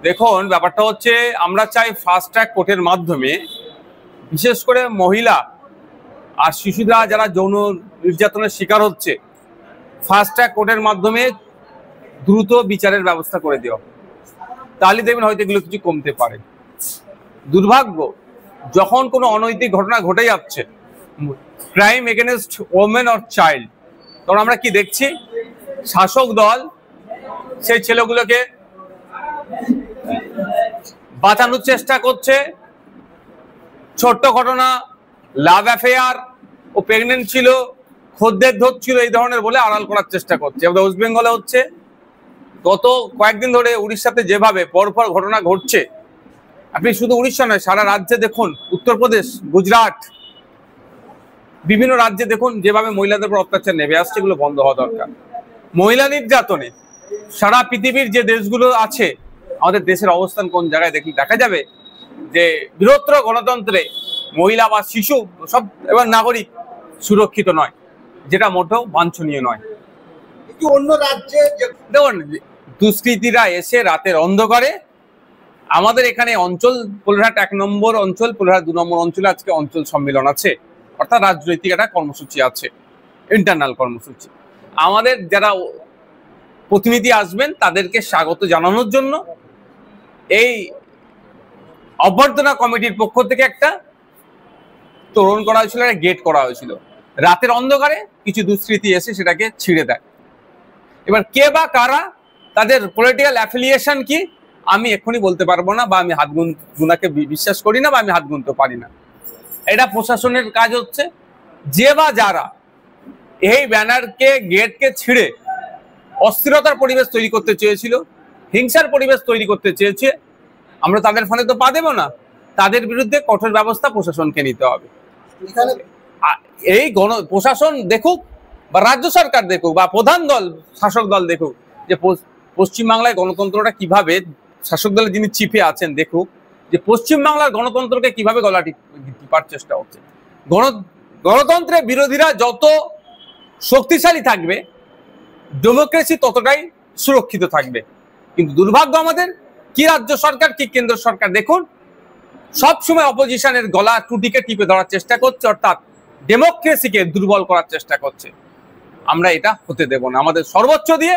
দেখুন, ব্যাপারটা হচ্ছে আমরা চাই ফাস্ট ট্র্যাক কোর্টের মাধ্যমে বিশেষ করে মহিলা আর শিশুরা যারা যৌন নির্যাতনের শিকার হচ্ছে ফাস্ট ট্র্যাক কোর্টের মাধ্যমে দ্রুত বিচারের ব্যবস্থা করে দেওয়া, তাহলে দেখবেন হয়তো এগুলো কিছু কমতে পারে। দুর্ভাগ্য, যখন কোনো অনৈতিক ঘটনা ঘটে যাচ্ছে, crime against women or child, তখন আমরা কি দেখছি? শাসক দল সেই ছেলেগুলোকে বাঁচানোর চেষ্টা করছে। ছোট্ট ঘটনা, লাভ অ্যাফেয়ার, ও প্রেগনেন্ট ছিল, খদ্দের ধরছিল, এই ধরনের বলে আড়াল করার চেষ্টা করছে। ওয়েস্ট বেঙ্গলে হচ্ছে, গত কয়েকদিন ধরে উড়িষ্যাতে যেভাবে পরপর ঘটনা ঘটছে, আপনি শুধু উড়িষ্যা নয়, সারা রাজ্যে দেখুন, উত্তরপ্রদেশ, গুজরাট, বিভিন্ন রাজ্যে দেখুন যেভাবে মহিলাদের উপর অত্যাচার নেমে আসছে, এগুলো বন্ধ হওয়া দরকার। মহিলা নির্যাতনে সারা পৃথিবীর যে দেশগুলো আছে, আমাদের দেশের অবস্থান কোন জায়গায় দেখা যাবে যে বৃহত্তর গণতন্ত্রে মহিলা বা শিশু সব এবং নাগরিক সুরক্ষিত নয়, যেটা মোটেও বাঞ্ছনীয় নয়। অন্য রাজ্যে দেখুন, দুষ্কৃতীরা এসে রাতের অন্ধকারে আমাদের এখানে অঞ্চল পোলহাট 1 নম্বর অঞ্চল, পোলহাট 2 নম্বর অঞ্চলে আজকে অঞ্চল সম্মেলন আছে, অর্থাৎ রাজনৈতিক একটা কর্মসূচি আছে, ইন্টারনাল কর্মসূচি। আমাদের যারা প্রতিনিধি আসবেন তাদেরকে স্বাগত জানানোর জন্য এই অভ্যর্থনা কমিটির পক্ষ থেকে একটা তোরণ করা হয়েছিল, একটা গেট করা হয়েছিল। রাতের অন্ধকারে কিছু দুষ্কৃতী এসে সেটাকে ছিঁড়ে দেয়। এবার কে বা কারা, তাদের পলিটিক্যাল অ্যাফিলিয়েশন কি, আমি এক্ষুনি বলতে পারবো না, বা আমি হাত গুনাকে বিশ্বাস করি না, বা আমি হাত গুনতে পারি না। এটা প্রশাসনের কাজ হচ্ছে। যে বা যারা এই ব্যানারকে, গেটকে ছিঁড়ে অস্থিরতার পরিবেশ তৈরি করতে চেয়েছিল, হিংসার পরিবেশ তৈরি করতে চেয়েছে, আমরা তাদের ফলে তো পা দেব না। তাদের বিরুদ্ধে কঠোর ব্যবস্থা প্রশাসনকে নিতে হবে। এই প্রশাসন দেখুক, বা রাজ্য সরকার দেখুক, বা প্রধান দল, শাসক দল দেখুক, যে পশ্চিমবাংলায় গণতন্ত্রটা কিভাবে, শাসক দলের যিনি চিফে আছেন দেখুক যে পশ্চিমবাংলার গণতন্ত্রকে কিভাবে গলা টিপার চেষ্টা হচ্ছে। গণতন্ত্রের বিরোধীরা যত শক্তিশালী থাকবে, ডেমোক্রেসি ততটাই সুরক্ষিত থাকবে। কিন্তু দুর্ভাগ্য আমাদের, কি রাজ্য সরকার কি কেন্দ্র সরকার দেখুন, সবসময় অপোজিশনের গলা টুটিকে টিপে ধরার চেষ্টা করছে, অর্থাৎ ডেমোক্রেসিকে দুর্বল করার চেষ্টা করছে। আমরা এটা হতে দেব না। আমাদের সর্বোচ্চ দিয়ে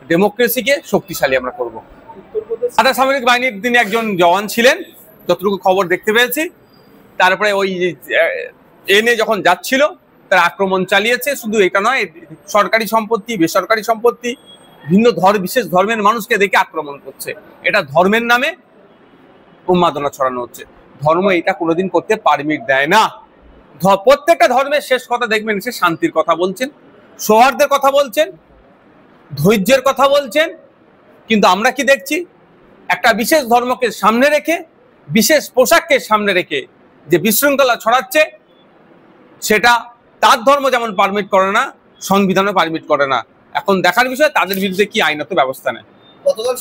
ডেমোক্রেসিকে শক্তিশালী আমরা করব। আধা সামরিক বাহিনীর তিনি একজন জওয়ান ছিলেন, যতটুকু খবর দেখতে পেয়েছি। তারপরে ওই এনে যখন যাচ্ছিল, তার আক্রমণ চালিয়েছে। শুধু এটা নয়, সরকারি সম্পত্তি, বেসরকারি সম্পত্তি, ভিন্ন বিশেষ ধর্মের মানুষকে দেখে আক্রমণ করছে। এটা ধর্মের নামে উন্মাদনা ছড়ানো হচ্ছে। ধর্ম এটা কোনোদিন করতে পারমিট দেয় না। প্রত্যেকটা ধর্মের শেষ কথা দেখবেন, সে শান্তির কথা বলছেন, সৌহার্দ্যের কথা বলছেন, ধৈর্যের কথা বলছেন। কিন্তু আমরা কি দেখছি? একটা বিশেষ ধর্মকে সামনে রেখে, বিশেষ পোশাককে সামনে রেখে যে বিশৃঙ্খলা ছড়াচ্ছে, সেটা তার ধর্ম যেমন পারমিট করে না, সংবিধানও পারমিট করে না। এখন দেখার বিষয় তাদের বিরুদ্ধে কি আইনত ব্যবস্থা নেয়। গতকাল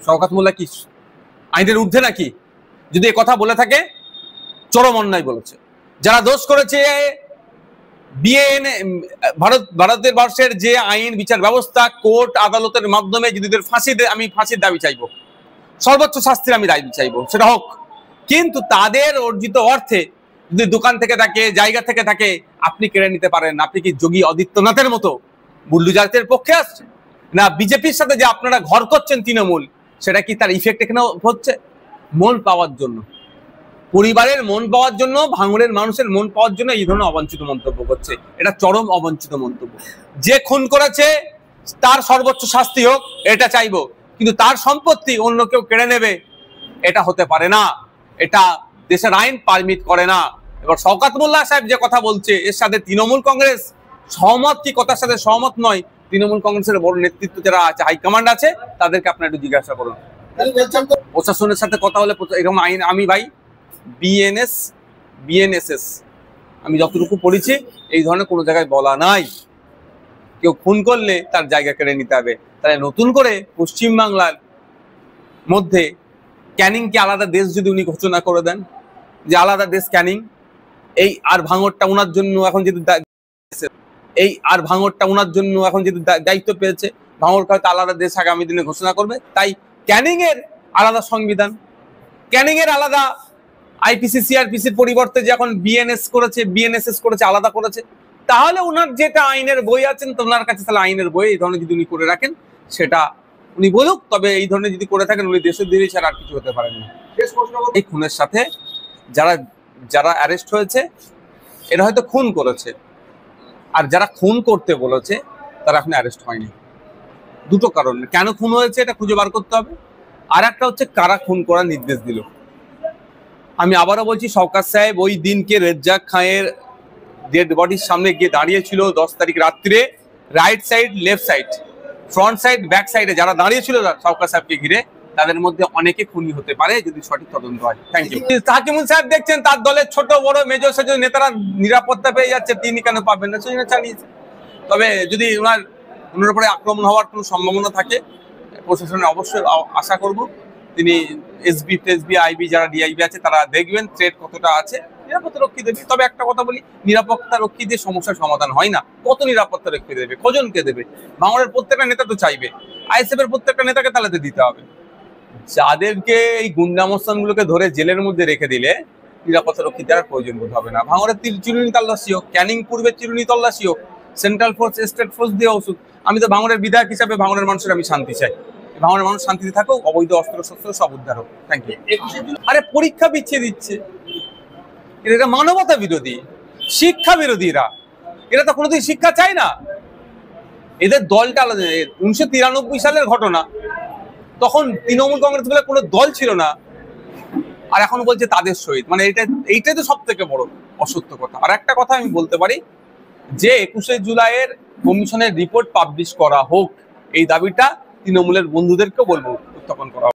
শওকত মোল্লা কি আইনের ঊর্ধ্বে নাকি? যদি এ কথা বলে থাকে, চরম অন্যায় বলেছে। যারা দোষ করেছে, ভারতের বর্ষের যে আইন বিচার ব্যবস্থা, কোর্ট আদালতের মাধ্যমে যদি আমি ফাঁসির দাবি চাইবো, সর্বোচ্চ শাস্তির আমি দাবি চাইবো, সেটা হোক। কিন্তু তাদের অর্জিত অর্থে যদি দোকান থেকে থাকে, জায়গা থেকে থাকে, আপনি কেড়ে নিতে পারেন। আপনি কি যোগী আদিত্যনাথের মতো বুল্ডুজারদের পক্ষে আসছে না? বিজেপির সাথে যে আপনারা ঘর করছেন তৃণমূল, সেটা কি তার ইফেক্ট এখানে হচ্ছে? মন পাওয়ার জন্য, পরিবারের মন পাওয়ার জন্য, ভাঙড়ের মানুষের মন পাওয়ার জন্য এই ধরনের অবাঞ্ছিত মন্তব্য করছে। এটা চরম অবাঞ্ছিত মন্তব্য। যে খুন করেছে তার সর্বোচ্চ শাস্তি হোক, এটা চাইবো। কিন্তু তার সম্পত্তি অন্য কেউ কেড়ে নেবে, এটা হতে পারে না। এটা দেশের আইন পারমিট করে না। এবার শওকত মোল্লা সাহেব যে কথা বলছে, এর সাথে তৃণমূল কংগ্রেস সহমত কি কথার সাথে সহমত নয়? তৃণমূল কংগ্রেসের বড় নেতৃত্ব যারা আছে, হাইকমান্ড আছে, তাদেরকে আপনার একটু জিজ্ঞাসা করুন। প্রশাসনের সাথে কথা হলে এরকম আইন, আমি ভাই বিএনএসএস, আমি যতটুকু পড়েছি এই ধরনের কোনো জায়গায় বলা নাই কেউ খুন করলে তার জায়গা কেড়ে নিতে হবে। তাহলে নতুন করে পশ্চিমবাংলার মধ্যে ক্যানিংকে আলাদা দেশ যদি উনি ঘোষণা করে দেন যে আলাদা দেশ ক্যানিং, এই আর ভাঙরটা ওনার জন্য এখন যদি দায়িত্ব পেয়েছে, ভাঙরকে হয়তো আলাদা দেশ আগামী দিনে ঘোষণা করবে। তাই ক্যানিং এর আলাদা সংবিধান, ক্যানিং এর আলাদা আইপিসি সিআরপিসির পরিবর্তে যে এখন বিএনএসএস করেছে, আলাদা করেছে, তাহলে ওনার যেটা আইনের বই আছেন তো ওনার কাছে তাহলে আইনের বই এই ধরনের যদি উনি করে রাখেন সেটা উনি বলুক। তবে এই ধরনের যদি করে থাকেন উনি দেশের দিকে ছাড়া আর কিছু হতে পারেন না। এই খুনের সাথে যারা অ্যারেস্ট হয়েছে এরা হয়তো খুন করেছে, আর যারা খুন করতে বলেছে তারা এখন অ্যারেস্ট হয়নি। দুটো কারণ, কেন খুন হয়েছে এটা খুঁজে বার করতে হবে, আর একটা হচ্ছে কারা খুন করার নির্দেশ দিল। আমি আবারও বলছি, শওকত সাহেব ওই দিনকে রেজ্জাক খাঁয়ের ডেড বডির সামনে গিয়ে দাঁড়িয়েছিল 10 তারিখ রাত্রে, right side, left side, front side, back সাইডে যারা দাঁড়িয়েছিল শওকত সাহেবকে ঘিরে, তাদের মধ্যে অনেকে খুনি হতে পারে যদি সঠিক তদন্ত হয়। Thank you. হাকিমুল সাহেব দেখছেন তার দলের ছোট বড় মেজর সেজর নেতারা নিরাপত্তা পেয়ে যাচ্ছে, তিনি কেন পাবেন না? সেজন্য চালিয়েছে। তবে যদি ওনার উপরে আক্রমণ হওয়ার কোনো সম্ভাবনা থাকে, প্রশাসনের অবশ্যই আশা করব তিনি এসবি আইবি যারা ডিআইবি আছে তারা দেখবেন থ্রেট কতটা আছে, নিরাপত্তা রক্ষী দেবে। তবে একটা কথা বলি, নিরাপত্তা রক্ষী দিয়ে সমস্যার সমাধান হয় না। কত নিরাপত্তা রক্ষী দেবে, কজনকে দেবে? ভাঙড়ের প্রত্যেকটা নেতা তো চাইবে, আইএসএফ এর প্রত্যেকটা নেতাকে তাহলে দিতে হবে। যাদেরকে এই গুন্ডামস্তানগুলোকে ধরে জেলের মধ্যে রেখে দিলে নিরাপত্তা রক্ষী দেওয়ার প্রয়োজন বোধ হবে না। ভাঙড়ের চিরুনি তল্লাশি হোক, ক্যানিং পূর্বে চিরুনি তল্লাশি হোক, সেন্ট্রাল ফোর্স, স্টেট ফোর্স দিয়ে ওষুধ। আমি তো ভাঙড়ের বিধায়ক হিসাবে ভাঙড়ের মানুষের আমি শান্তি চাই, ভাঙড়ের মানুষ শান্তিতে থাকুক, অবৈধ অস্ত্র শস্ত্র সব উদ্ধার হোক। Thank you. আরে পরীক্ষা পিছিয়ে দিচ্ছে, এরা মানবতা বিরোধী, শিক্ষা বিরোধীরা, এরা তো কোনোদিন শিক্ষা চায় না। এদের দলটা আলাদা। 1993 সালের ঘটনা, তখন তৃণমূল কংগ্রেস বলে কোনো দল ছিল না, আর এখন বলছে তাদের সহিত। মানে এইটাই তো সব থেকে বড় অসত্য কথা। আর একটা কথা আমি বলতে পারি যে 21শে জুলাইয়ের কমিশনের রিপোর্ট পাবলিশ করা হোক, এই দাবিটা তৃণমূলের বন্ধুদেরকেও বলবো উত্থাপন করা।